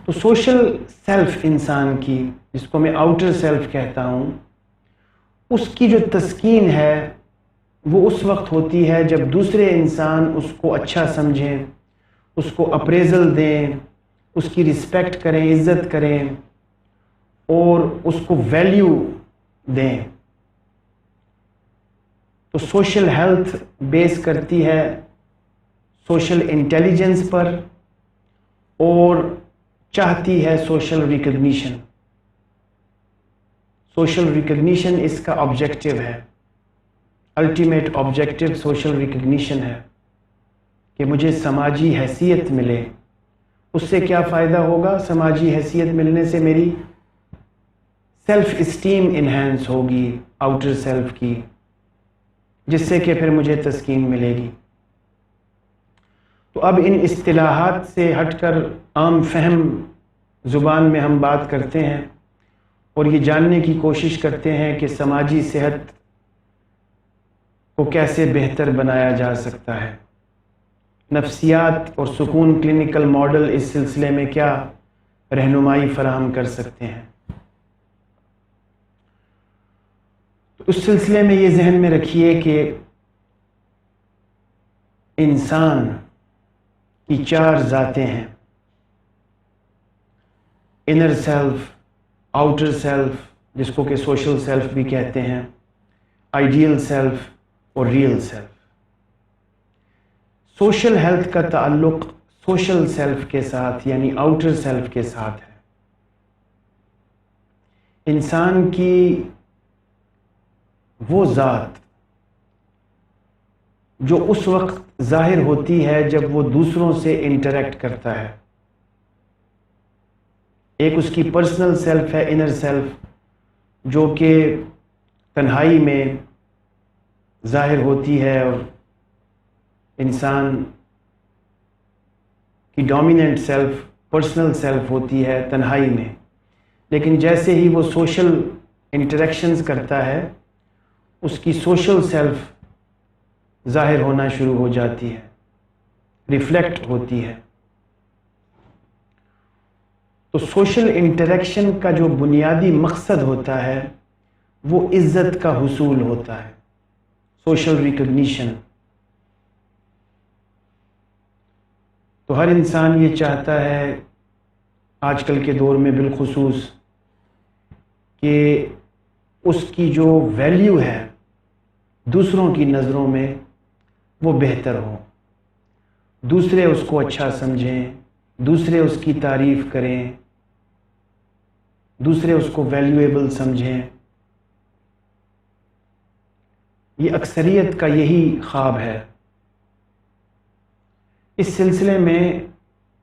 تو social self انسان کی، جس کو میں آؤٹر سیلف کہتا ہوں، اس کی جو تسکین ہے وہ اس وقت ہوتی ہے جب دوسرے انسان اس کو اچھا سمجھیں، اس کو اپریزل دیں، اس کی رسپیکٹ کریں، عزت کریں اور اس کو ویلیو دیں۔ تو سوشل ہیلتھ بیس کرتی ہے سوشل انٹیلیجنس پر اور چاہتی ہے سوشل ریکگنیشن۔ سوشل ریکگنیشن اس کا آبجیکٹو ہے، الٹیمیٹ آبجیکٹو سوشل ریکگنیشن ہے کہ مجھے سماجی حیثیت ملے۔ اس سے کیا فائدہ ہوگا؟ سماجی حیثیت ملنے سے میری سیلف اسٹیم انہینس ہوگی آؤٹر سیلف کی، جس سے کہ پھر مجھے تسکین ملے گی۔ تو اب ان اصطلاحات سے ہٹ کر عام فہم زبان میں ہم بات کرتے ہیں اور یہ جاننے کی کوشش کرتے ہیں کہ سماجی صحت کو کیسے بہتر بنایا جا سکتا ہے۔ نفسیات اور سکون کلینکل ماڈل اس سلسلے میں کیا رہنمائی فراہم کر سکتے ہیں۔ تو اس سلسلے میں یہ ذہن میں رکھیے کہ انسان کی 4 ذاتیں ہیں: انر سیلف، آؤٹر سیلف جس کو کہ سوشل سیلف بھی کہتے ہیں، آئیڈیل سیلف اور ریئل سیلف۔ سوشل ہیلتھ کا تعلق سوشل سیلف کے ساتھ یعنی آؤٹر سیلف کے ساتھ ہے۔ انسان کی وہ ذات جو اس وقت ظاہر ہوتی ہے جب وہ دوسروں سے انٹریکٹ کرتا ہے۔ ایک اس کی پرسنل سیلف ہے، انر سیلف، جو کہ تنہائی میں ظاہر ہوتی ہے اور انسان کی ڈومیننٹ سیلف پرسنل سیلف ہوتی ہے تنہائی میں، لیکن جیسے ہی وہ سوشل انٹریکشنز کرتا ہے اس کی سوشل سیلف ظاہر ہونا شروع ہو جاتی ہے، ریفلیکٹ ہوتی ہے۔ تو سوشل انٹریکشن کا جو بنیادی مقصد ہوتا ہے وہ عزت کا حصول ہوتا ہے، سوشل ریکگنیشن۔ تو ہر انسان یہ چاہتا ہے آج کل کے دور میں بالخصوص کہ اس کی جو ویلیو ہے دوسروں کی نظروں میں وہ بہتر ہو، دوسرے اس کو اچھا سمجھیں، دوسرے اس کی تعریف کریں، دوسرے اس کو ویلیویبل سمجھیں۔ یہ اکثریت کا یہی خواب ہے۔ اس سلسلے میں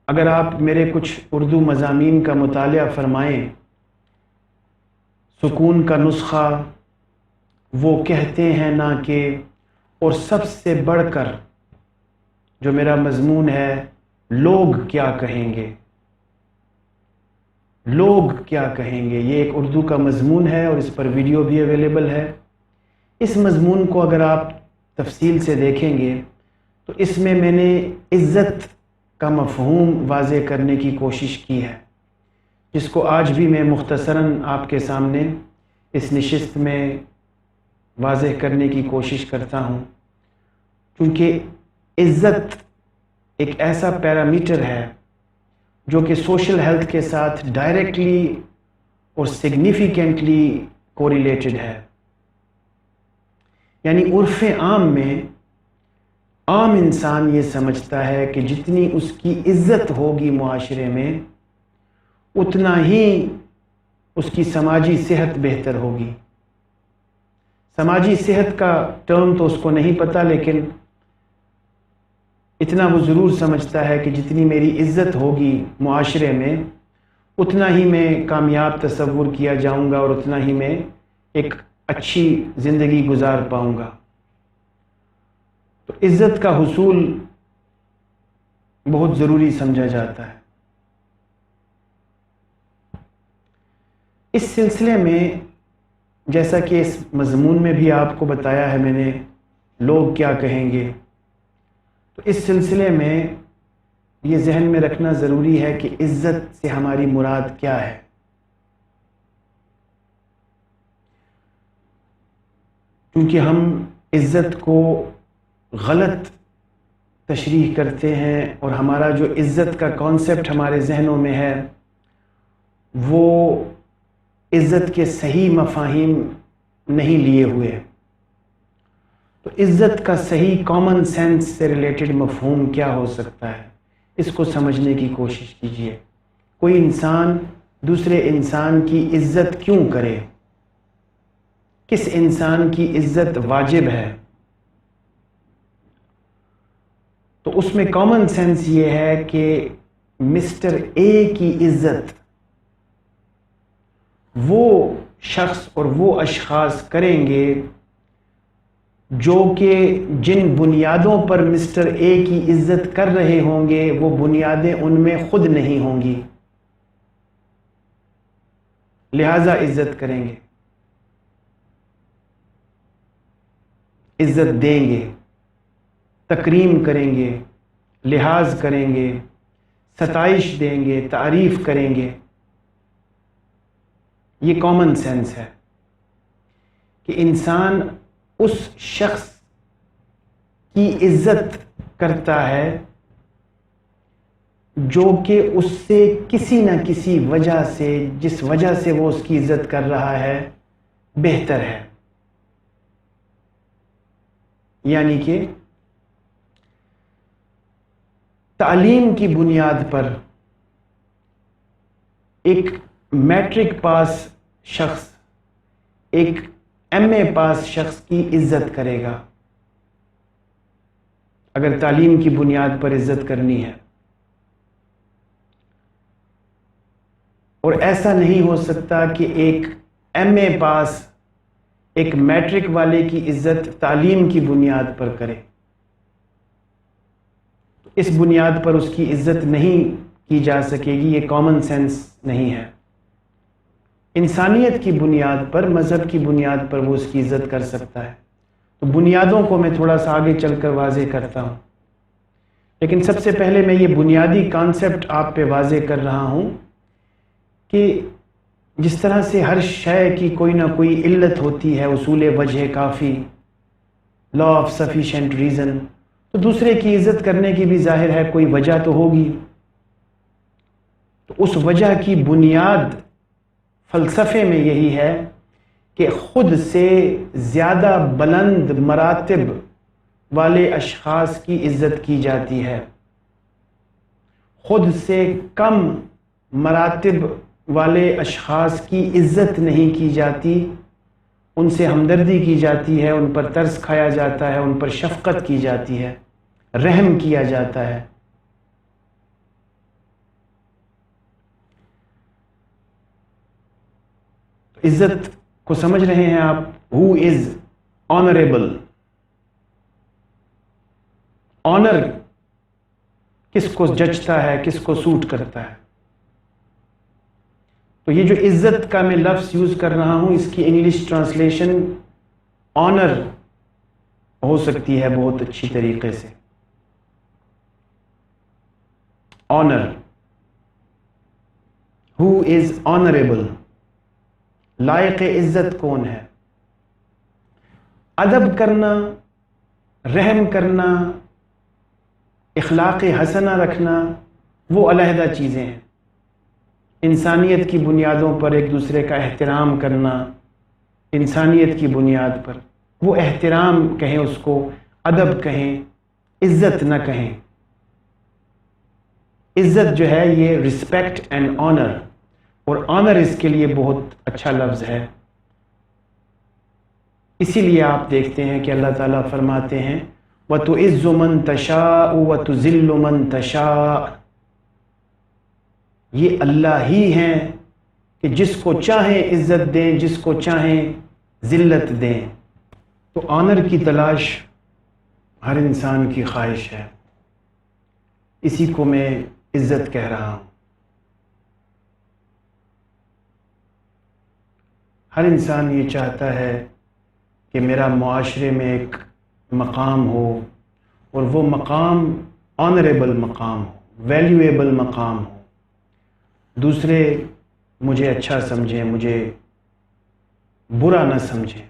اگر آپ میرے کچھ اردو مضامین کا مطالعہ فرمائیں، سکون کا نسخہ، وہ کہتے ہیں نا کہ، اور سب سے بڑھ کر جو میرا مضمون ہے، لوگ کیا کہیں گے، لوگ کیا کہیں گے، یہ ایک اردو کا مضمون ہے اور اس پر ویڈیو بھی اویلیبل ہے۔ اس مضمون کو اگر آپ تفصیل سے دیکھیں گے تو اس میں نے عزت کا مفہوم واضح کرنے کی کوشش کی ہے، جس کو آج بھی میں مختصراً آپ کے سامنے اس نشست میں واضح کرنے کی کوشش کرتا ہوں، کیونکہ عزت ایک ایسا پیرامیٹر ہے جو کہ سوشل ہیلتھ کے ساتھ ڈائریکٹلی اور سگنیفیکنٹلی کوریلیٹڈ ہے۔ یعنی عرف عام میں عام انسان یہ سمجھتا ہے کہ جتنی اس کی عزت ہوگی معاشرے میں اتنا ہی اس کی سماجی صحت بہتر ہوگی۔ سماجی صحت کا ٹرم تو اس کو نہیں پتہ، لیکن اتنا وہ ضرور سمجھتا ہے کہ جتنی میری عزت ہوگی معاشرے میں اتنا ہی میں کامیاب تصور کیا جاؤں گا اور اتنا ہی میں ایک اچھی زندگی گزار پاؤں گا۔ تو عزت کا حصول بہت ضروری سمجھا جاتا ہے۔ اس سلسلے میں جیسا کہ اس مضمون میں بھی آپ کو بتایا ہے میں نے، لوگ کیا کہیں گے، تو اس سلسلے میں یہ ذہن میں رکھنا ضروری ہے کہ عزت سے ہماری مراد کیا ہے. کیونکہ ہم عزت کو غلط تشریح کرتے ہیں اور ہمارا جو عزت کا کانسیپٹ ہمارے ذہنوں میں ہے وہ عزت کے صحیح مفاہیم نہیں لیے ہوئے. تو عزت کا صحیح کامن سینس سے ریلیٹڈ مفہوم کیا ہو سکتا ہے، اس کو سمجھنے کی کوشش کیجیے. کوئی انسان دوسرے انسان کی عزت کیوں کرے؟ کس انسان کی عزت واجب ہے؟ تو اس میں کامن سینس یہ ہے کہ مسٹر اے کی عزت وہ شخص اور وہ اشخاص کریں گے جو کہ جن بنیادوں پر مسٹر اے کی عزت کر رہے ہوں گے وہ بنیادیں ان میں خود نہیں ہوں گی، لہذا عزت کریں گے، عزت دیں گے، تکریم کریں گے، لحاظ کریں گے، ستائش دیں گے، تعریف کریں گے. یہ کامن سینس ہے کہ انسان اس شخص کی عزت کرتا ہے جو کہ اس سے کسی نہ کسی وجہ سے، جس وجہ سے وہ اس کی عزت کر رہا ہے، بہتر ہے. یعنی کہ تعلیم کی بنیاد پر ایک میٹرک پاس شخص ایک ایم اے پاس شخص کی عزت کرے گا اگر تعلیم کی بنیاد پر عزت کرنی ہے. اور ایسا نہیں ہو سکتا کہ ایک ایم اے پاس ایک میٹرک والے کی عزت تعلیم کی بنیاد پر کرے. اس بنیاد پر اس کی عزت نہیں کی جا سکے گی، یہ کامن سینس نہیں ہے. انسانیت کی بنیاد پر، مذہب کی بنیاد پر وہ اس کی عزت کر سکتا ہے. تو بنیادوں کو میں تھوڑا سا آگے چل کر واضح کرتا ہوں، لیکن سب سے پہلے میں یہ بنیادی کانسیپٹ آپ پہ واضح کر رہا ہوں کہ جس طرح سے ہر شے کی کوئی نہ کوئی علت ہوتی ہے، اصول وجہ کافی، لا آف سفیشینٹ ریزن، تو دوسرے کی عزت کرنے کی بھی ظاہر ہے کوئی وجہ تو ہوگی. تو اس وجہ کی بنیاد فلسفے میں یہی ہے کہ خود سے زیادہ بلند مراتب والے اشخاص کی عزت کی جاتی ہے، خود سے کم مراتب والے اشخاص کی عزت نہیں کی جاتی، ان سے ہمدردی کی جاتی ہے، ان پر ترس کھایا جاتا ہے، ان پر شفقت کی جاتی ہے، رحم کیا جاتا ہے. عزت کو سمجھ رہے ہیں آپ؟ ہو از آنریبل. آنر کس کو جچتا ہے، کس کو سوٹ کرتا ہے؟ تو یہ جو عزت کا میں لفظ یوز کر رہا ہوں اس کی انگلش ٹرانسلیشن آنر ہو سکتی ہے بہت اچھی طریقے سے. آنر، ہو از آنریبل، لائق عزت کون ہے؟ ادب کرنا، رحم کرنا، اخلاق حسنہ رکھنا وہ علیحدہ چیزیں ہیں. انسانیت کی بنیادوں پر ایک دوسرے کا احترام کرنا، انسانیت کی بنیاد پر، وہ احترام کہیں اس کو، ادب کہیں، عزت نہ کہیں. عزت جو ہے یہ رسپیکٹ اینڈ آنر، اور آنر اس کے لیے بہت اچھا لفظ ہے. اسی لیے آپ دیکھتے ہیں کہ اللہ تعالیٰ فرماتے ہیں وَتُعِزُّ مَن تَشَاءُ وَتُذِلُّ مَن تَشَاءُ. یہ اللہ ہی ہیں کہ جس کو چاہیں عزت دیں، جس کو چاہیں ذلت دیں. تو آنر کی تلاش ہر انسان کی خواہش ہے، اسی کو میں عزت کہہ رہا ہوں. ہر انسان یہ چاہتا ہے کہ میرا معاشرے میں ایک مقام ہو، اور وہ مقام آنریبل مقام ہو، ویلیویبل مقام ہو، دوسرے مجھے اچھا سمجھیں، مجھے برا نہ سمجھیں،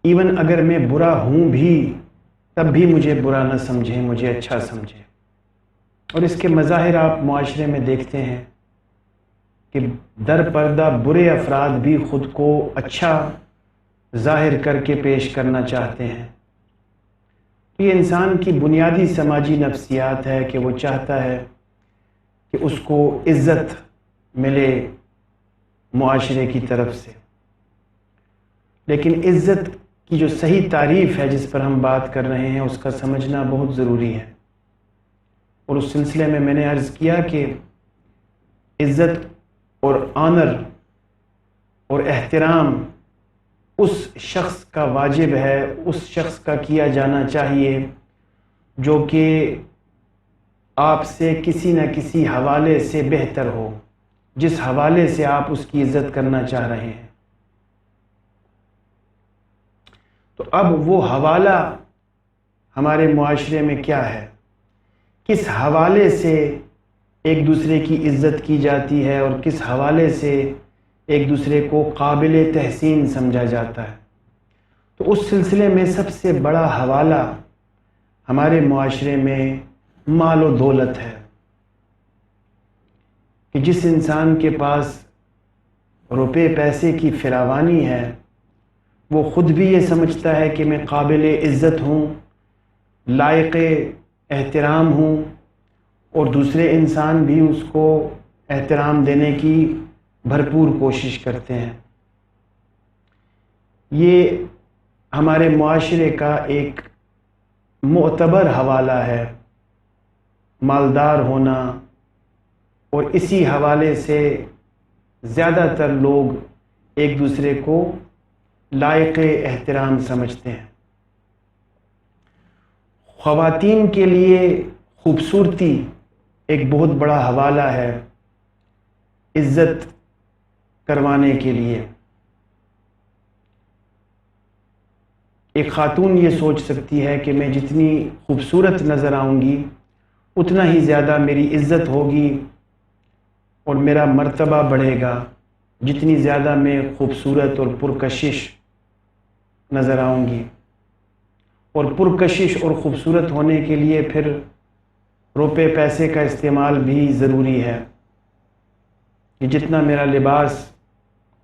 ایون اگر میں برا ہوں بھی تب بھی مجھے برا نہ سمجھیں، مجھے اچھا سمجھیں۔ اور اس کے مظاہر آپ معاشرے میں دیکھتے ہیں کہ در پردہ برے افراد بھی خود کو اچھا ظاہر کر کے پیش کرنا چاہتے ہیں۔ یہ انسان کی بنیادی سماجی نفسیات ہے کہ وہ چاہتا ہے کہ اس کو عزت ملے معاشرے کی طرف سے، لیکن عزت کی جو صحیح تعریف ہے جس پر ہم بات کر رہے ہیں اس کا سمجھنا بہت ضروری ہے۔ اور اس سلسلے میں نے عرض کیا کہ عزت اور آنر اور احترام اس شخص کا واجب ہے، اس شخص کا کیا جانا چاہیے جو کہ آپ سے کسی نہ کسی حوالے سے بہتر ہو، جس حوالے سے آپ اس کی عزت کرنا چاہ رہے ہیں۔ تو اب وہ حوالہ ہمارے معاشرے میں کیا ہے، کس حوالے سے ایک دوسرے کی عزت کی جاتی ہے اور کس حوالے سے ایک دوسرے کو قابل تحسین سمجھا جاتا ہے۔ تو اس سلسلے میں سب سے بڑا حوالہ ہمارے معاشرے میں مال و دولت ہے، کہ جس انسان کے پاس روپے پیسے کی فراوانی ہے وہ خود بھی یہ سمجھتا ہے کہ میں قابل عزت ہوں، لائق احترام ہوں، اور دوسرے انسان بھی اس کو احترام دینے کی بھرپور کوشش کرتے ہیں۔ یہ ہمارے معاشرے کا ایک معتبر حوالہ ہے، مالدار ہونا، اور اسی حوالے سے زیادہ تر لوگ ایک دوسرے کو لائق احترام سمجھتے ہیں۔ خواتین کے لیے خوبصورتی ایک بہت بڑا حوالہ ہے عزت کروانے کے لیے۔ ایک خاتون یہ سوچ سکتی ہے کہ میں جتنی خوبصورت نظر آؤں گی اتنا ہی زیادہ میری عزت ہوگی اور میرا مرتبہ بڑھے گا، جتنی زیادہ میں خوبصورت اور پرکشش نظر آؤں گی۔ اور پرکشش اور خوبصورت ہونے کے لیے پھر روپے پیسے کا استعمال بھی ضروری ہے، کہ جتنا میرا لباس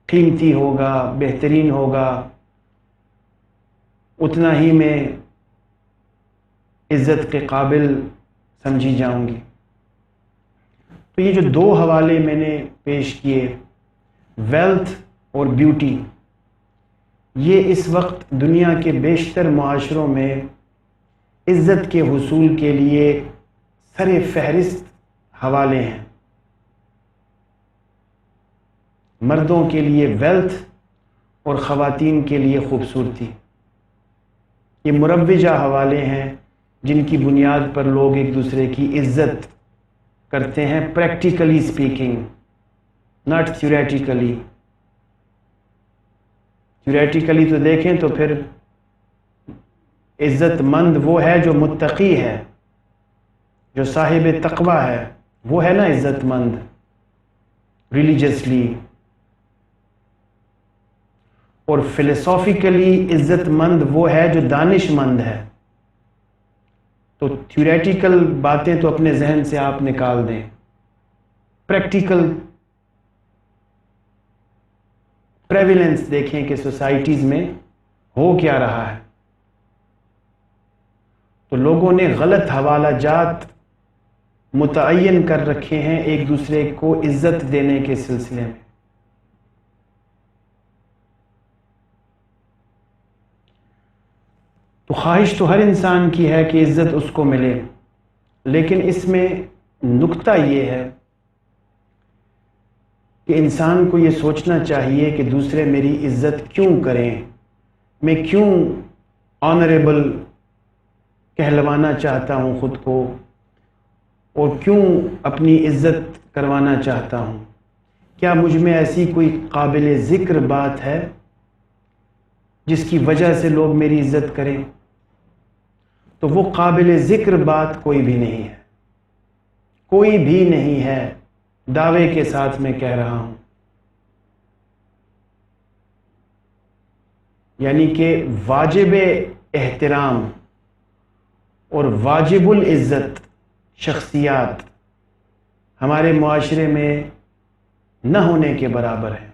قیمتی ہوگا، بہترین ہوگا، اتنا ہی میں عزت کے قابل سمجھی جاؤں گی۔ تو یہ جو دو حوالے میں نے پیش کیے، ویلتھ اور بیوٹی، یہ اس وقت دنیا کے بیشتر معاشروں میں عزت کے حصول کے لیے سر فہرست حوالے ہیں۔ مردوں کے لیے ویلتھ اور خواتین کے لیے خوبصورتی، یہ مروجہ حوالے ہیں جن کی بنیاد پر لوگ ایک دوسرے کی عزت کرتے ہیں، practically speaking, not theoretically. Theoretically تو دیکھیں تو پھر عزت مند وہ ہے جو متقی ہے، جو صاحب تقوی ہے، وہ ہے نا عزت مند ریلیجسلی۔ اور فلسافیکلی عزت مند وہ ہے جو دانش مند ہے۔ تو تھیوریٹیکل باتیں تو اپنے ذہن سے آپ نکال دیں، پریکٹیکل پریویلنس دیکھیں کہ سوسائٹیز میں ہو کیا رہا ہے۔ تو لوگوں نے غلط حوالہ جات متعین کر رکھے ہیں ایک دوسرے کو عزت دینے کے سلسلے میں۔ تو خواہش تو ہر انسان کی ہے کہ عزت اس کو ملے، لیکن اس میں نکتہ یہ ہے کہ انسان کو یہ سوچنا چاہیے کہ دوسرے میری عزت کیوں کریں، میں کیوں آنریبل کہلوانا چاہتا ہوں خود کو، اور کیوں اپنی عزت کروانا چاہتا ہوں۔ کیا مجھ میں ایسی کوئی قابل ذکر بات ہے جس کی وجہ سے لوگ میری عزت کریں؟ تو وہ قابل ذکر بات کوئی بھی نہیں ہے، کوئی بھی نہیں ہے، دعوے کے ساتھ میں کہہ رہا ہوں۔ یعنی کہ واجب احترام اور واجب العزت شخصیات ہمارے معاشرے میں نہ ہونے کے برابر ہیں۔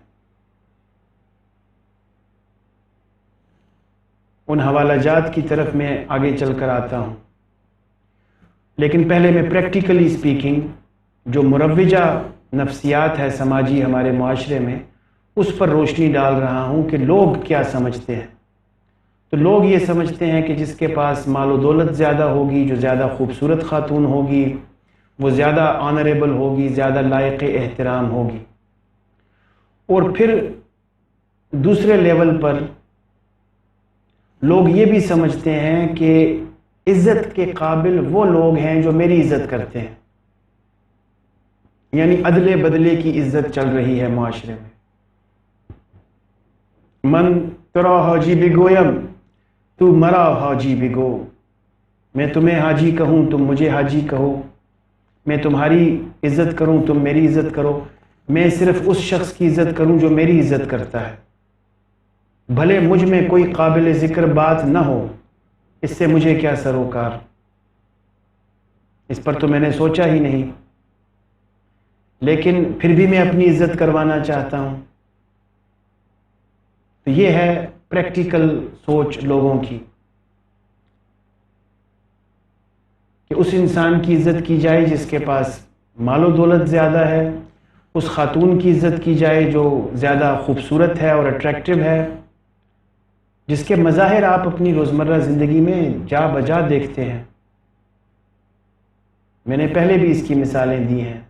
ان حوالہ جات کی طرف میں آگے چل کر آتا ہوں، لیکن پہلے میں پریکٹیکلی اسپیکنگ جو مروجہ نفسیات ہے سماجی ہمارے معاشرے میں، اس پر روشنی ڈال رہا ہوں کہ لوگ کیا سمجھتے ہیں۔ تو لوگ یہ سمجھتے ہیں کہ جس کے پاس مال و دولت زیادہ ہوگی، جو زیادہ خوبصورت خاتون ہوگی، وہ زیادہ آنریبل ہوگی، زیادہ لائق احترام ہوگی۔ اور پھر دوسرے لیول پر لوگ یہ بھی سمجھتے ہیں کہ عزت کے قابل وہ لوگ ہیں جو میری عزت کرتے ہیں، یعنی ادلے بدلے کی عزت چل رہی ہے معاشرے میں۔ من ترا حاجی بگویم تو مرا حاجی بگو، میں تمہیں حاجی کہوں تم مجھے حاجی کہو، میں تمہاری عزت کروں تم میری عزت کرو، میں صرف اس شخص کی عزت کروں جو میری عزت کرتا ہے، بھلے مجھ میں کوئی قابل ذکر بات نہ ہو، اس سے مجھے کیا سروکار، اس پر تو میں نے سوچا ہی نہیں، لیکن پھر بھی میں اپنی عزت کروانا چاہتا ہوں۔ تو یہ ہے پریکٹیکل سوچ لوگوں کی کہ اس انسان کی عزت کی جائے جس کے پاس مال و دولت زیادہ ہے، اس خاتون کی عزت کی جائے جو زیادہ خوبصورت ہے اور اٹریکٹیو ہے، جس کے مظاہر آپ اپنی روزمرہ زندگی میں جا بجا دیکھتے ہیں۔ میں نے پہلے بھی اس کی مثالیں دی ہیں۔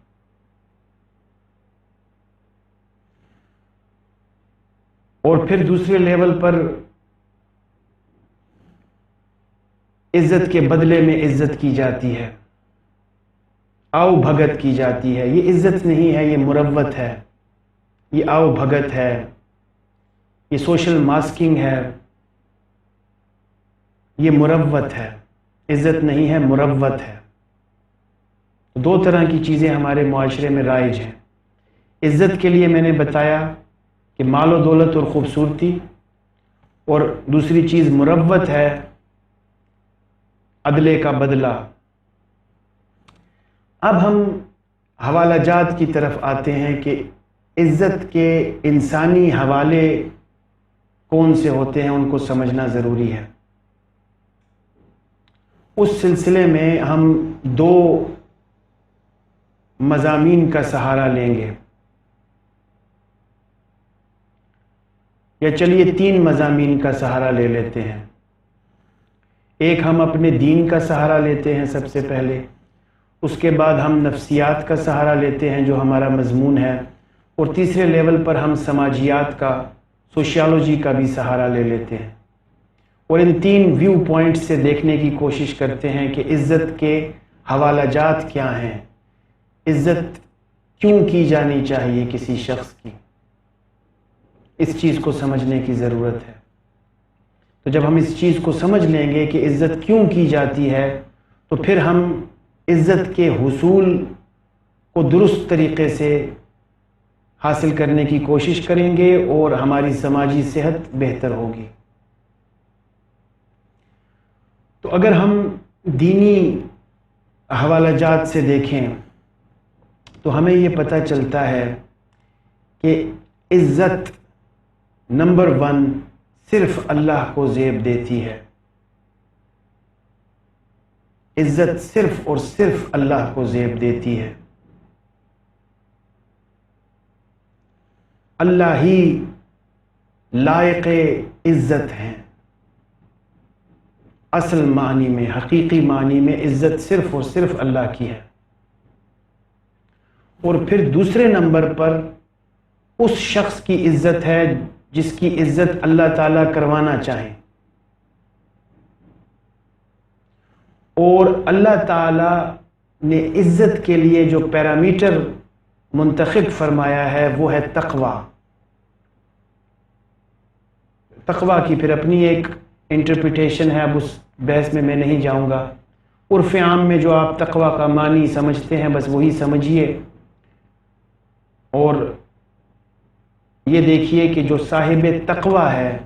اور پھر دوسرے لیول پر عزت کے بدلے میں عزت کی جاتی ہے، آؤ بھگت کی جاتی ہے۔ یہ عزت نہیں ہے، یہ مروت ہے، یہ آؤ بھگت ہے، یہ سوشل ماسکنگ ہے، یہ مروت ہے، عزت نہیں ہے، مروت ہے۔ دو طرح کی چیزیں ہمارے معاشرے میں رائج ہیں۔ عزت کے لیے میں نے بتایا کہ مال و دولت اور خوبصورتی، اور دوسری چیز مروت ہے، عدلے کا بدلہ۔ اب ہم حوالہ جات کی طرف آتے ہیں کہ عزت کے انسانی حوالے کون سے ہوتے ہیں، ان کو سمجھنا ضروری ہے۔ اس سلسلے میں ہم دو مضامین کا سہارا لیں گے، یا چلیے تین مضامین کا سہارا لے لیتے ہیں۔ ایک ہم اپنے دین کا سہارا لیتے ہیں سب سے پہلے، اس کے بعد ہم نفسیات کا سہارا لیتے ہیں جو ہمارا مضمون ہے، اور تیسرے لیول پر ہم سماجیات کا، سوشیالوجی کا بھی سہارا لے لیتے ہیں، اور ان تین ویو پوائنٹ سے دیکھنے کی کوشش کرتے ہیں کہ عزت کے حوالہ جات کیا ہیں، عزت کیوں کی جانی چاہیے کسی شخص کی، اس چیز کو سمجھنے کی ضرورت ہے۔ تو جب ہم اس چیز کو سمجھ لیں گے کہ عزت کیوں کی جاتی ہے، تو پھر ہم عزت کے حصول کو درست طریقے سے حاصل کرنے کی کوشش کریں گے، اور ہماری سماجی صحت بہتر ہوگی۔ تو اگر ہم دینی حوالہ جات سے دیکھیں تو ہمیں یہ پتہ چلتا ہے کہ عزت نمبر 1 صرف اللہ کو زیب دیتی ہے۔ عزت صرف اور صرف اللہ کو زیب دیتی ہے۔ اللہ ہی لائق عزت ہیں۔ اصل معنی میں، حقیقی معنی میں عزت صرف اور صرف اللہ کی ہے۔ اور پھر دوسرے نمبر پر اس شخص کی عزت ہے جس کی عزت اللہ تعالیٰ کروانا چاہیں، اور اللہ تعالیٰ نے عزت کے لیے جو پیرامیٹر منتخب فرمایا ہے وہ ہے تقوی۔ تقوی کی پھر اپنی ایک انٹرپریٹیشن ہے، اب اس بحث میں میں نہیں جاؤں گا۔ عرف عام میں جو آپ تقوی کا معنی سمجھتے ہیں بس وہی سمجھیے، اور یہ دیکھیے کہ جو صاحب تقوی ہے،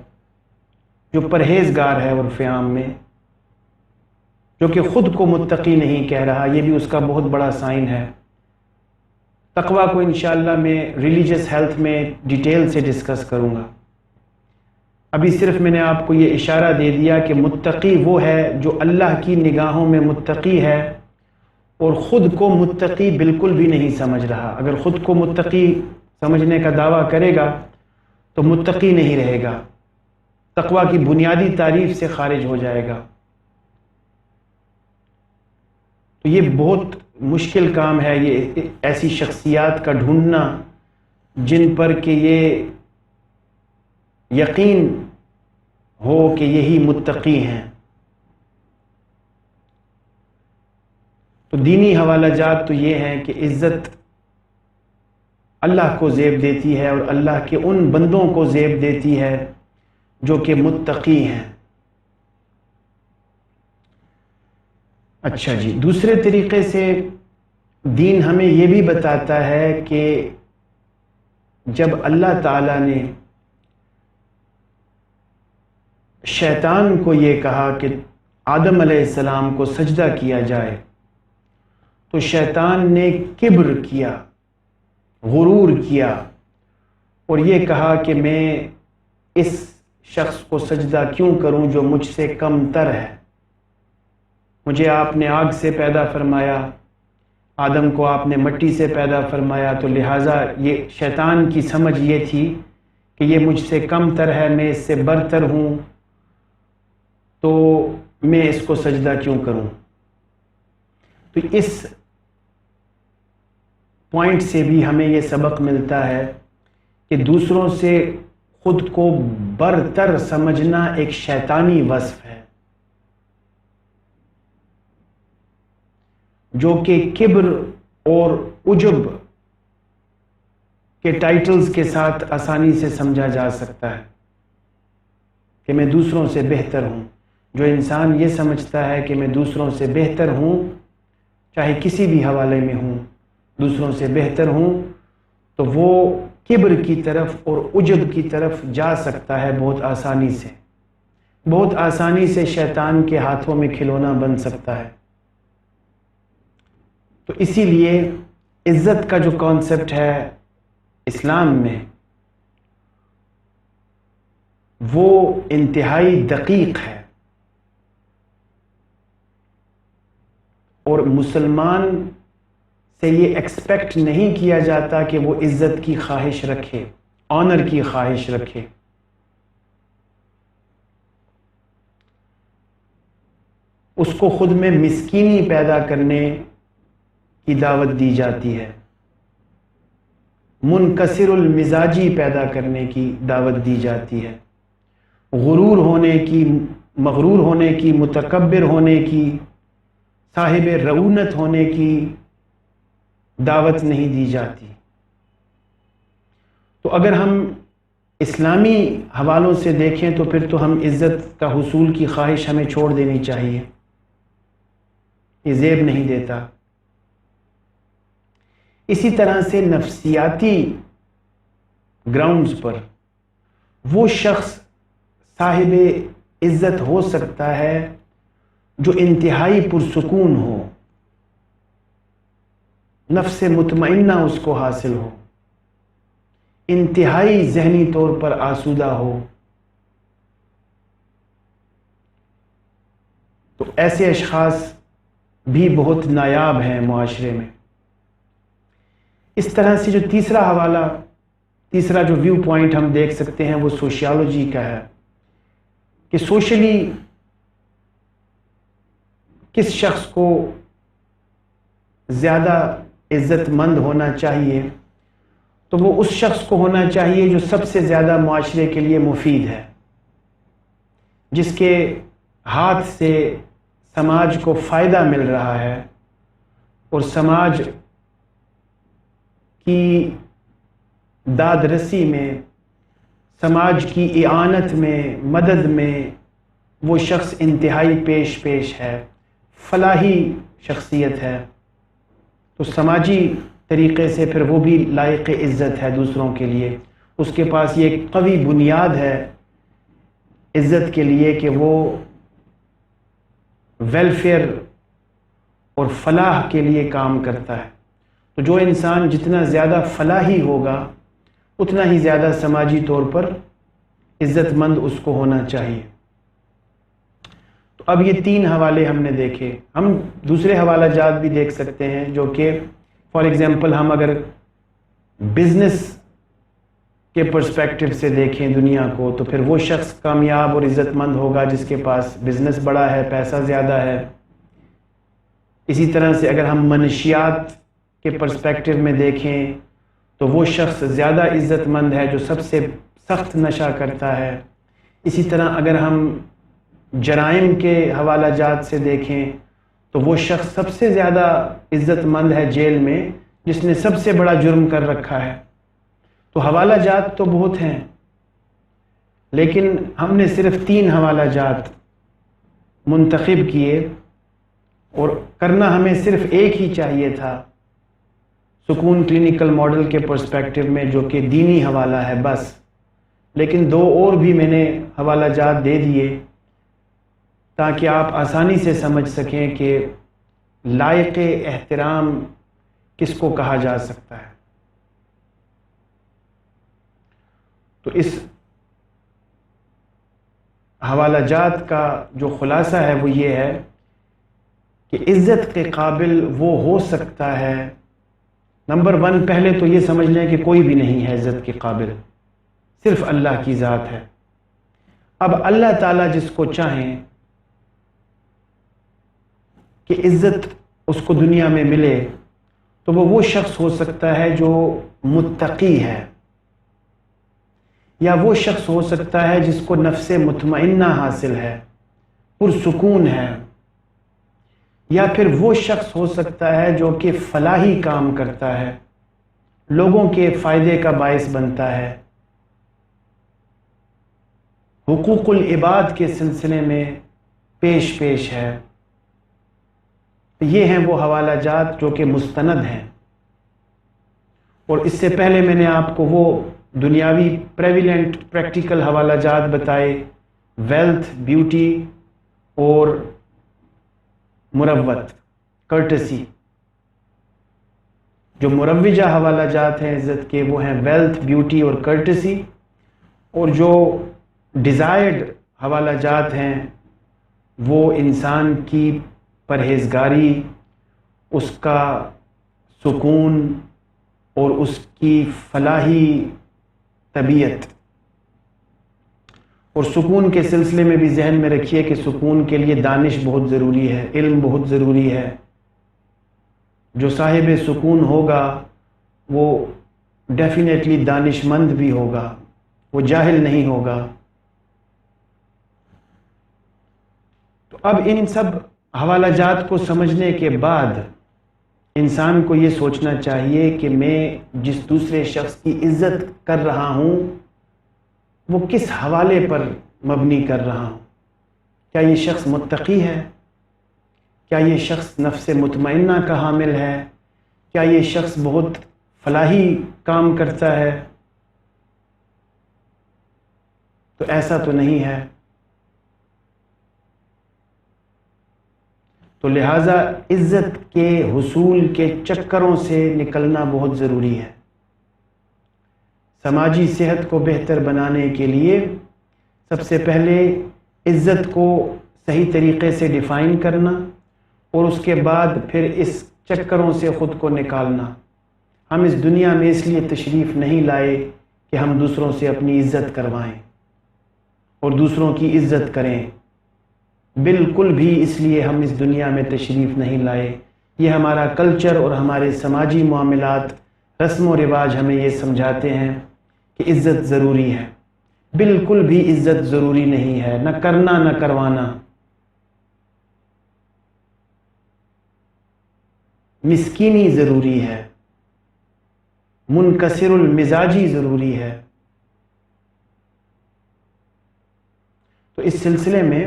جو پرہیزگار ہے عرف عام میں، جو کہ خود کو متقی نہیں کہہ رہا، یہ بھی اس کا بہت بڑا سائن ہے۔ تقوی کو انشاءاللہ میں ریلیجس ہیلتھ میں ڈیٹیل سے ڈسکس کروں گا۔ ابھی صرف میں نے آپ کو یہ اشارہ دے دیا کہ متقی وہ ہے جو اللہ کی نگاہوں میں متقی ہے اور خود کو متقی بالکل بھی نہیں سمجھ رہا۔ اگر خود کو متقی سمجھنے کا دعویٰ کرے گا تو متقی نہیں رہے گا، تقوی کی بنیادی تعریف سے خارج ہو جائے گا۔ تو یہ بہت مشکل کام ہے، یہ ایسی شخصیات کا ڈھونڈنا جن پر کہ یہ یقین ہو کہ یہی متقی ہیں۔ تو دینی حوالہ جات تو یہ ہیں کہ عزت اللہ کو زیب دیتی ہے اور اللہ کے ان بندوں کو زیب دیتی ہے جو کہ متقی ہیں۔ اچھا جی، دوسرے طریقے سے دین ہمیں یہ بھی بتاتا ہے کہ جب اللہ تعالیٰ نے شیطان کو یہ کہا کہ آدم علیہ السلام کو سجدہ کیا جائے تو شیطان نے کبر کیا، غرور کیا اور یہ کہا کہ میں اس شخص کو سجدہ کیوں کروں جو مجھ سے کم تر ہے، مجھے آپ نے آگ سے پیدا فرمایا، آدم کو آپ نے مٹی سے پیدا فرمایا، تو لہٰذا یہ شیطان کی سمجھ یہ تھی کہ یہ مجھ سے کم تر ہے، میں اس سے برتر ہوں، تو میں اس کو سجدہ کیوں کروں۔ تو اس پوائنٹ سے بھی ہمیں یہ سبق ملتا ہے کہ دوسروں سے خود کو برتر سمجھنا ایک شیطانی وصف ہے جو کہ کبر اور عجب کے ٹائٹلز کے ساتھ آسانی سے سمجھا جا سکتا ہے کہ میں دوسروں سے بہتر ہوں۔ جو انسان یہ سمجھتا ہے کہ میں دوسروں سے بہتر ہوں، چاہے کسی بھی حوالے میں ہوں، دوسروں سے بہتر ہوں، تو وہ کبر کی طرف اور عجب کی طرف جا سکتا ہے بہت آسانی سے شیطان کے ہاتھوں میں کھلونا بن سکتا ہے۔ تو اسی لیے عزت کا جو کانسیپٹ ہے اسلام میں وہ انتہائی دقیق ہے، اور مسلمان سے یہ ایکسپیکٹ نہیں کیا جاتا کہ وہ عزت کی خواہش رکھے، آنر کی خواہش رکھے۔ اس کو خود میں مسکینی پیدا کرنے کی دعوت دی جاتی ہے، منکسر المزاجی پیدا کرنے کی دعوت دی جاتی ہے، غرور ہونے کی، مغرور ہونے کی، متکبر ہونے کی، صاحب رعونت ہونے کی دعوت نہیں دی جاتی۔ تو اگر ہم اسلامی حوالوں سے دیکھیں تو پھر تو ہم عزت کا حصول کی خواہش ہمیں چھوڑ دینی چاہیے، یہ زیب نہیں دیتا۔ اسی طرح سے نفسیاتی گراؤنڈز پر وہ شخص صاحب عزت ہو سکتا ہے جو انتہائی پرسکون ہو، نفس مطمئنہ اس کو حاصل ہو، انتہائی ذہنی طور پر آسودہ ہو۔ تو ایسے اشخاص بھی بہت نایاب ہیں معاشرے میں۔ اس طرح سے جو تیسرا جو ویو پوائنٹ ہم دیکھ سکتے ہیں وہ سوشیالوجی کا ہے کہ سوشلی کس شخص کو زیادہ عزت مند ہونا چاہیے، تو وہ اس شخص کو ہونا چاہیے جو سب سے زیادہ معاشرے کے لیے مفید ہے، جس کے ہاتھ سے سماج کو فائدہ مل رہا ہے اور سماج کی داد رسی میں، سماج کی اعانت میں، مدد میں وہ شخص انتہائی پیش ہے، فلاحی شخصیت ہے، تو سماجی طریقے سے پھر وہ بھی لائق عزت ہے دوسروں کے لیے. اس کے پاس یہ ایک قوی بنیاد ہے عزت کے لیے کہ وہ ویلفیئر اور فلاح کے لیے کام کرتا ہے. تو جو انسان جتنا زیادہ فلاحی ہوگا اتنا ہی زیادہ سماجی طور پر عزت مند اس کو ہونا چاہیے. تو اب یہ 3 حوالے ہم نے دیکھے. ہم دوسرے حوالہ جات بھی دیکھ سکتے ہیں جو کہ فار ایگزامپل ہم اگر بزنس کے پرسپیکٹو سے دیکھیں دنیا کو تو پھر وہ شخص کامیاب اور عزت مند ہوگا جس کے پاس بزنس بڑا ہے، پیسہ زیادہ ہے. اسی طرح سے اگر ہم منشیات کے پرسپیکٹو میں دیکھیں تو وہ شخص زیادہ عزت مند ہے جو سب سے سخت نشہ کرتا ہے. اسی طرح اگر ہم جرائم کے حوالہ جات سے دیکھیں تو وہ شخص سب سے زیادہ عزت مند ہے جیل میں جس نے سب سے بڑا جرم کر رکھا ہے. تو حوالہ جات تو بہت ہیں لیکن ہم نے صرف 3 حوالہ جات منتخب کیے اور کرنا ہمیں صرف ایک ہی چاہیے تھا سکون کلینیکل ماڈل کے پرسپیکٹو میں جو کہ دینی حوالہ ہے بس. لیکن 2 اور بھی میں نے حوالہ جات دے دیے تاکہ آپ آسانی سے سمجھ سکیں کہ لائق احترام کس کو کہا جا سکتا ہے. تو اس حوالہ جات کا جو خلاصہ ہے وہ یہ ہے کہ عزت کے قابل وہ ہو سکتا ہے. نمبر 1 پہلے تو یہ سمجھ لیں کہ کوئی بھی نہیں ہے عزت کے قابل، صرف اللہ کی ذات ہے. اب اللہ تعالیٰ جس کو چاہیں کہ عزت اس کو دنیا میں ملے تو وہ شخص ہو سکتا ہے جو متقی ہے، یا وہ شخص ہو سکتا ہے جس کو نفس مطمئنہ حاصل ہے، پرسکون ہے، یا پھر وہ شخص ہو سکتا ہے جو کہ فلاحی کام کرتا ہے، لوگوں کے فائدے کا باعث بنتا ہے، حقوق العباد کے سلسلے میں پیش ہے. یہ ہیں وہ حوالہ جات جو کہ مستند ہیں. اور اس سے پہلے میں نے آپ کو وہ دنیاوی پریویلنٹ پریکٹیکل حوالہ جات بتائے، ویلتھ، بیوٹی اور مروت، کرٹسی. جو مروجہ حوالہ جات ہیں عزت کے وہ ہیں ویلتھ، بیوٹی اور کرٹسی. اور جو ڈیزائرڈ حوالہ جات ہیں وہ انسان کی پرہیزگاری، اس کا سکون اور اس کی فلاحی طبیعت. اور سکون کے سلسلے میں بھی ذہن میں رکھیے کہ سکون کے لیے دانش بہت ضروری ہے، علم بہت ضروری ہے. جو صاحب سکون ہوگا وہ ڈیفینیٹلی دانش مند بھی ہوگا، وہ جاہل نہیں ہوگا. تو اب ان سب حوالہ جات کو سمجھنے کے بعد انسان کو یہ سوچنا چاہیے کہ میں جس دوسرے شخص کی عزت کر رہا ہوں وہ کس حوالے پر مبنی کر رہا ہوں. کیا یہ شخص متقی ہے؟ کیا یہ شخص نفس مطمئنہ کا حامل ہے؟ کیا یہ شخص بہت فلاحی کام کرتا ہے؟ تو ایسا تو نہیں ہے. تو لہٰذا عزت کے حصول کے چکروں سے نکلنا بہت ضروری ہے. سماجی صحت کو بہتر بنانے کے لیے سب سے پہلے عزت کو صحیح طریقے سے ڈیفائن کرنا اور اس کے بعد پھر اس چکروں سے خود کو نکالنا. ہم اس دنیا میں اس لیے تشریف نہیں لائے کہ ہم دوسروں سے اپنی عزت کروائیں اور دوسروں کی عزت کریں. بالکل بھی اس لیے ہم اس دنیا میں تشریف نہیں لائے. یہ ہمارا کلچر اور ہمارے سماجی معاملات، رسم و رواج ہمیں یہ سمجھاتے ہیں کہ عزت ضروری ہے. بالکل بھی عزت ضروری نہیں ہے، نہ کرنا نہ کروانا. مسکینی ضروری ہے، منکسر المزاجی ضروری ہے. تو اس سلسلے میں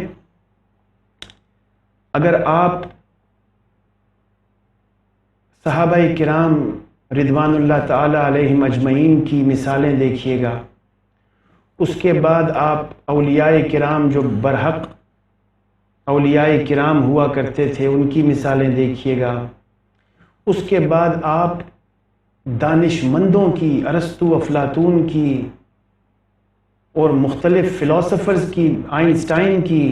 اگر آپ صحابہ کرام رضوان اللہ تعالی علیہم اجمعین کی مثالیں دیکھیے گا، اس کے بعد آپ اولیاء کرام جو برحق اولیاء کرام ہوا کرتے تھے ان کی مثالیں دیکھیے گا، اس کے بعد آپ دانش مندوں کی، ارسطو، افلاطون کی اور مختلف فلاسفرز کی، آئنسٹائن کی،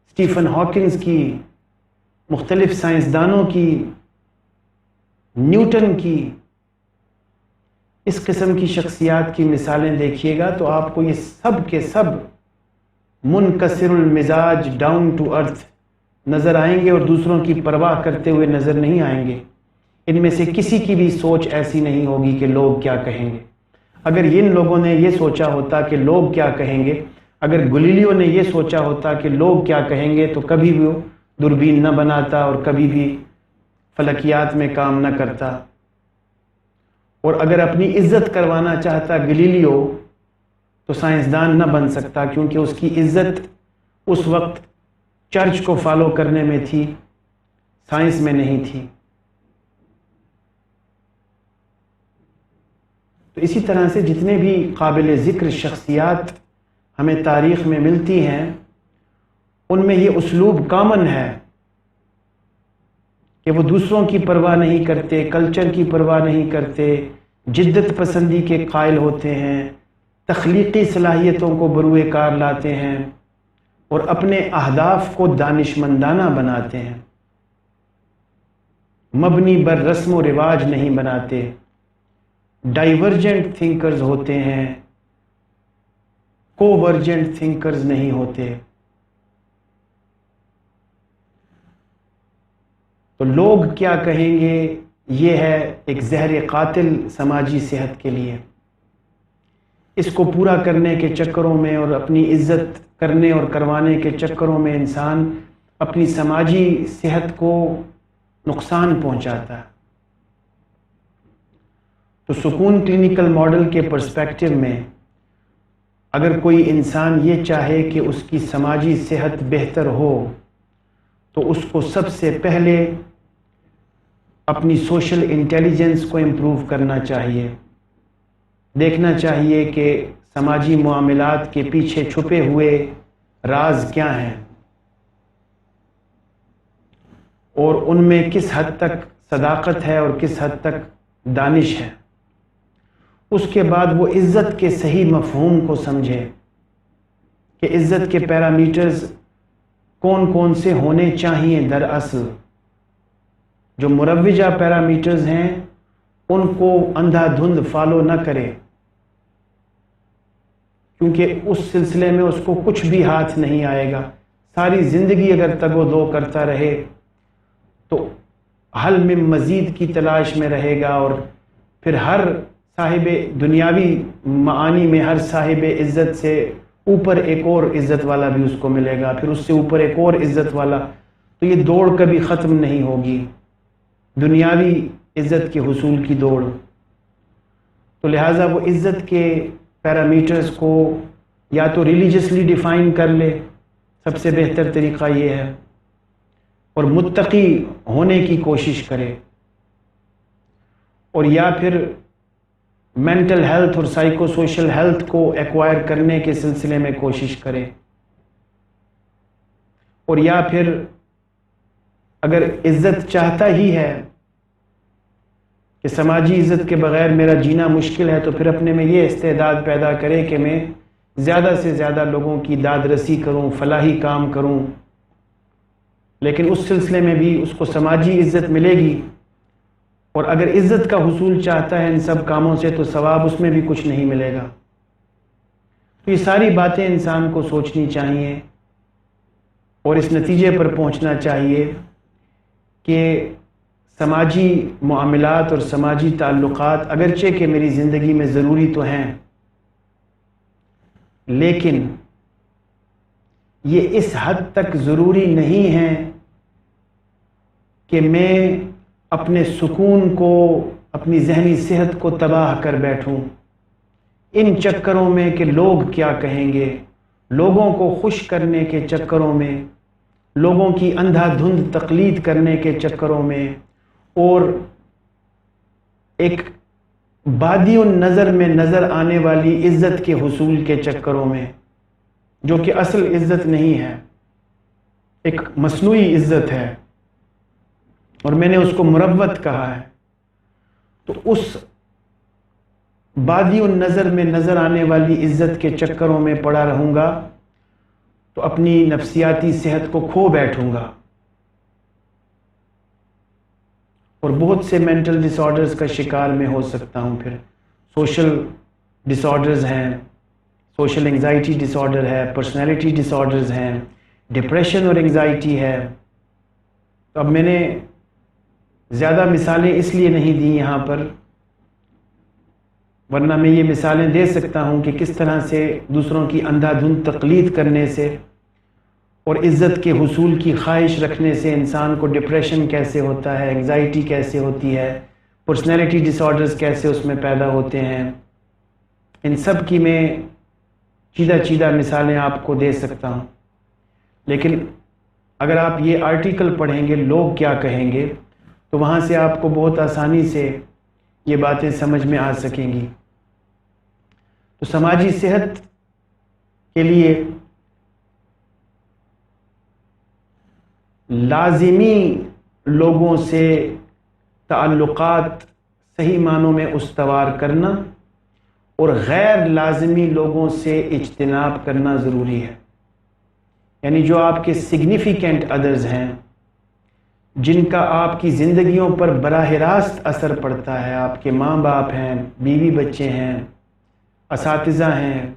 اسٹیفن ہاکنز کی، مختلف سائنسدانوں کی، نیوٹن کی، اس قسم کی شخصیات کی مثالیں دیکھیے گا تو آپ کو یہ سب کے سب منکسر المزاج، ڈاؤن ٹو ارتھ نظر آئیں گے اور دوسروں کی پرواہ کرتے ہوئے نظر نہیں آئیں گے۔ ان میں سے کسی کی بھی سوچ ایسی نہیں ہوگی کہ لوگ کیا کہیں گے۔ اگر ان لوگوں نے یہ سوچا ہوتا کہ لوگ کیا کہیں گے، اگر گلیلیو نے یہ سوچا ہوتا کہ لوگ کیا کہیں گے، تو کبھی بھی وہ دوربین نہ بناتا اور کبھی بھی فلکیات میں کام نہ کرتا۔ اور اگر اپنی عزت کروانا چاہتا گلیلیو تو سائنسدان نہ بن سکتا، کیونکہ اس کی عزت اس وقت چرچ کو فالو کرنے میں تھی، سائنس میں نہیں تھی۔ تو اسی طرح سے جتنے بھی قابل ذکر شخصیات ہمیں تاریخ میں ملتی ہیں، ان میں یہ اسلوب کامن ہے کہ وہ دوسروں کی پرواہ نہیں کرتے، کلچر کی پرواہ نہیں کرتے، جدت پسندی کے قائل ہوتے ہیں، تخلیقی صلاحیتوں کو بروئے کار لاتے ہیں اور اپنے اہداف کو دانشمندانہ بناتے ہیں، مبنی بر رسم و رواج نہیں بناتے، ڈائیورجنٹ تھنکرز ہوتے ہیں، کوورجنٹ تھنکرز نہیں ہوتے۔ تو لوگ کیا کہیں گے، یہ ہے ایک زہر قاتل سماجی صحت کے لیے۔ اس کو پورا کرنے کے چکروں میں اور اپنی عزت کرنے اور کروانے کے چکروں میں انسان اپنی سماجی صحت کو نقصان پہنچاتا ہے۔ تو سکون کلینیکل ماڈل کے پرسپیکٹو میں اگر کوئی انسان یہ چاہے کہ اس کی سماجی صحت بہتر ہو تو اس کو سب سے پہلے اپنی سوشل انٹیلیجنس کو امپروو کرنا چاہیے، دیکھنا چاہیے کہ سماجی معاملات کے پیچھے چھپے ہوئے راز کیا ہیں اور ان میں کس حد تک صداقت ہے اور کس حد تک دانش ہے۔ اس کے بعد وہ عزت کے صحیح مفہوم کو سمجھے کہ عزت کے پیرامیٹرز کون کون سے ہونے چاہیے۔ دراصل جو مروجہ پیرامیٹرز ہیں ان کو اندھا دھند فالو نہ کرے، کیونکہ اس سلسلے میں اس کو کچھ بھی ہاتھ نہیں آئے گا۔ ساری زندگی اگر تگ و دو کرتا رہے تو حل میں مزید کی تلاش میں رہے گا، اور پھر ہر صاحب دنیاوی معانی میں ہر صاحب عزت سے اوپر ایک اور عزت والا بھی اس کو ملے گا، پھر اس سے اوپر ایک اور عزت والا، تو یہ دوڑ کبھی ختم نہیں ہوگی، دنیاوی عزت کے حصول کی دوڑ۔ تو لہٰذا وہ عزت کے پیرامیٹرز کو یا تو ریلیجسلی ڈیفائن کر لے، سب سے بہتر طریقہ یہ ہے، اور متقی ہونے کی کوشش کرے، اور یا پھر مینٹل ہیلتھ اور سائیکو سوشل ہیلتھ کو ایکوائر کرنے کے سلسلے میں کوشش کرے، اور یا پھر اگر عزت چاہتا ہی ہے کہ سماجی عزت کے بغیر میرا جینا مشکل ہے، تو پھر اپنے میں یہ استعداد پیدا کرے کہ میں زیادہ سے زیادہ لوگوں کی داد رسی کروں، فلاحی کام کروں، لیکن اس سلسلے میں بھی اس کو سماجی عزت ملے گی، اور اگر عزت کا حصول چاہتا ہے ان سب کاموں سے تو ثواب اس میں بھی کچھ نہیں ملے گا۔ تو یہ ساری باتیں انسان کو سوچنی چاہیے اور اس نتیجے پر پہنچنا چاہیے کہ سماجی معاملات اور سماجی تعلقات اگرچہ کہ میری زندگی میں ضروری تو ہیں، لیکن یہ اس حد تک ضروری نہیں ہیں کہ میں اپنے سکون کو، اپنی ذہنی صحت کو تباہ کر بیٹھوں ان چکروں میں کہ لوگ کیا کہیں گے، لوگوں کو خوش کرنے کے چکروں میں، لوگوں کی اندھا دھند تقلید کرنے کے چکروں میں، اور ایک بادی النظر میں نظر آنے والی عزت کے حصول کے چکروں میں، جو کہ اصل عزت نہیں ہے، ایک مصنوعی عزت ہے، اور میں نے اس کو مروت کہا ہے، تو اس بادی النظر میں نظر آنے والی عزت کے چکروں میں پڑا رہوں گا تو اپنی نفسیاتی صحت کو کھو بیٹھوں گا، اور بہت سے مینٹل ڈس آرڈرز کا شکار میں ہو سکتا ہوں۔ پھر سوشل ڈس آرڈرز ہیں، سوشل انگزائٹی ڈس آرڈر ہے، پرسنالٹی ڈس آرڈرز ہیں، ڈپریشن اور انگزائٹی ہے۔ تو اب میں نے زیادہ مثالیں اس لیے نہیں دی یہاں پر، ورنہ میں یہ مثالیں دے سکتا ہوں کہ کس طرح سے دوسروں کی اندھا دھند تقلید کرنے سے اور عزت کے حصول کی خواہش رکھنے سے انسان کو ڈپریشن کیسے ہوتا ہے، انگزائٹی کیسے ہوتی ہے، پرسنالٹی ڈس آرڈرز کیسے اس میں پیدا ہوتے ہیں۔ ان سب کی میں چیدہ مثالیں آپ کو دے سکتا ہوں، لیکن اگر آپ یہ آرٹیکل پڑھیں گے لوگ کیا کہیں گے، تو وہاں سے آپ کو بہت آسانی سے یہ باتیں سمجھ میں آ سکیں گی۔ تو سماجی صحت کے لیے لازمی لوگوں سے تعلقات صحیح معنوں میں استوار کرنا اور غیر لازمی لوگوں سے اجتناب کرنا ضروری ہے۔ یعنی جو آپ کے سگنیفیکنٹ ادرز ہیں، جن کا آپ کی زندگیوں پر براہ راست اثر پڑتا ہے، آپ کے ماں باپ ہیں، بیوی بچے ہیں، اساتذہ ہیں،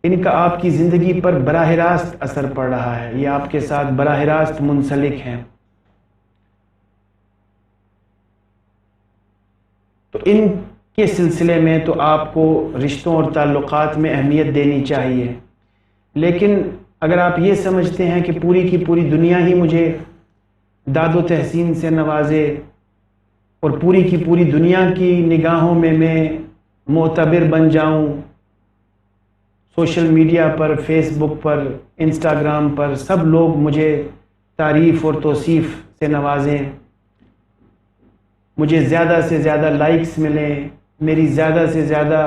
ان کا آپ کی زندگی پر براہ راست اثر پڑ رہا ہے، یہ آپ کے ساتھ براہ راست منسلک ہیں، تو ان کے سلسلے میں تو آپ کو رشتوں اور تعلقات میں اہمیت دینی چاہیے۔ لیکن اگر آپ یہ سمجھتے ہیں کہ پوری کی پوری دنیا ہی مجھے داد و تحسین سے نوازے اور پوری کی پوری دنیا کی نگاہوں میں معتبر بن جاؤں، سوشل میڈیا پر، فیس بک پر، انسٹاگرام پر سب لوگ مجھے تعریف اور توصیف سے نوازیں، مجھے زیادہ سے زیادہ لائکس ملیں، میری زیادہ سے زیادہ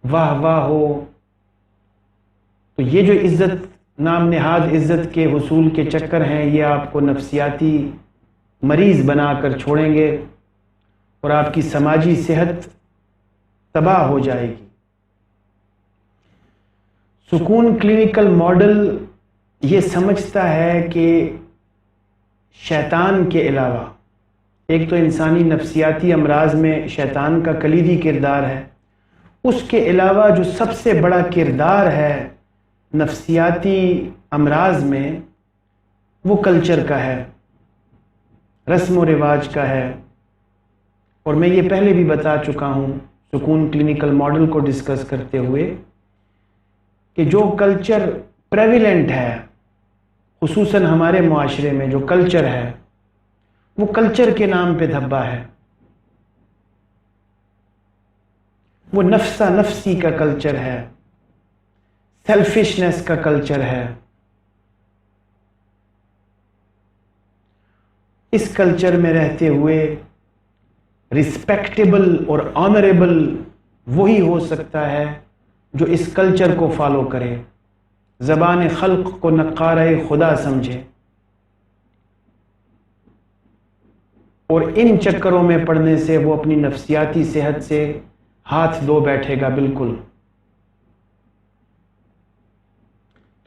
واہ واہ ہو، تو یہ جو عزت نام نہاد عزت کے حصول کے چکر ہیں، یہ آپ کو نفسیاتی مریض بنا کر چھوڑیں گے اور آپ کی سماجی صحت تباہ ہو جائے گی۔ سکون کلینکل ماڈل یہ سمجھتا ہے کہ شیطان کے علاوہ، ایک تو انسانی نفسیاتی امراض میں شیطان کا کلیدی کردار ہے، اس کے علاوہ جو سب سے بڑا کردار ہے نفسیاتی امراض میں، وہ کلچر کا ہے، رسم و رواج کا ہے۔ اور میں یہ پہلے بھی بتا چکا ہوں سکون کلینکل ماڈل کو ڈسکس کرتے ہوئے کہ جو کلچر پریویلنٹ ہے، خصوصاً ہمارے معاشرے میں جو کلچر ہے، وہ کلچر کے نام پہ دھبا ہے، وہ نفسا نفسی کا کلچر ہے، سیلفشنس کا کلچر ہے۔ اس کلچر میں رہتے ہوئے رسپیکٹیبل اور آنریبل وہی ہو سکتا ہے جو اس کلچر کو فالو کرے، زبان خلق کو نقارہ خدا سمجھے، اور ان چکروں میں پڑنے سے وہ اپنی نفسیاتی صحت سے ہاتھ دھو بیٹھے گا بالکل۔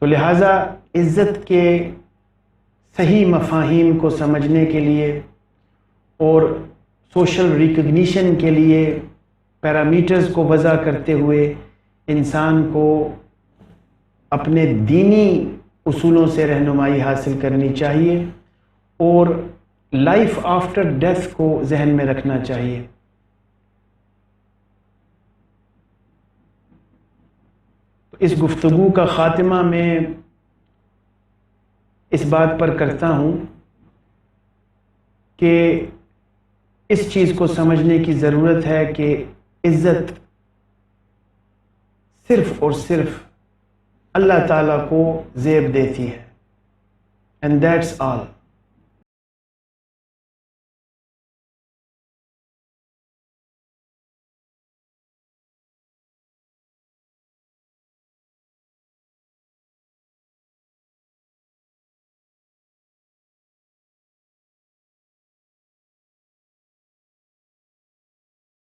تو لہٰذا عزت کے صحیح مفاہیم کو سمجھنے کے لیے اور سوشل ریکگنیشن کے لیے پیرامیٹرز کو وضع کرتے ہوئے انسان کو اپنے دینی اصولوں سے رہنمائی حاصل کرنی چاہیے اور لائف آفٹر ڈیتھ کو ذہن میں رکھنا چاہیے۔ اس گفتگو کا خاتمہ میں اس بات پر کرتا ہوں کہ اس چیز کو سمجھنے کی ضرورت ہے کہ عزت صرف اور صرف اللہ تعالیٰ کو زیب دیتی ہے. And that's all.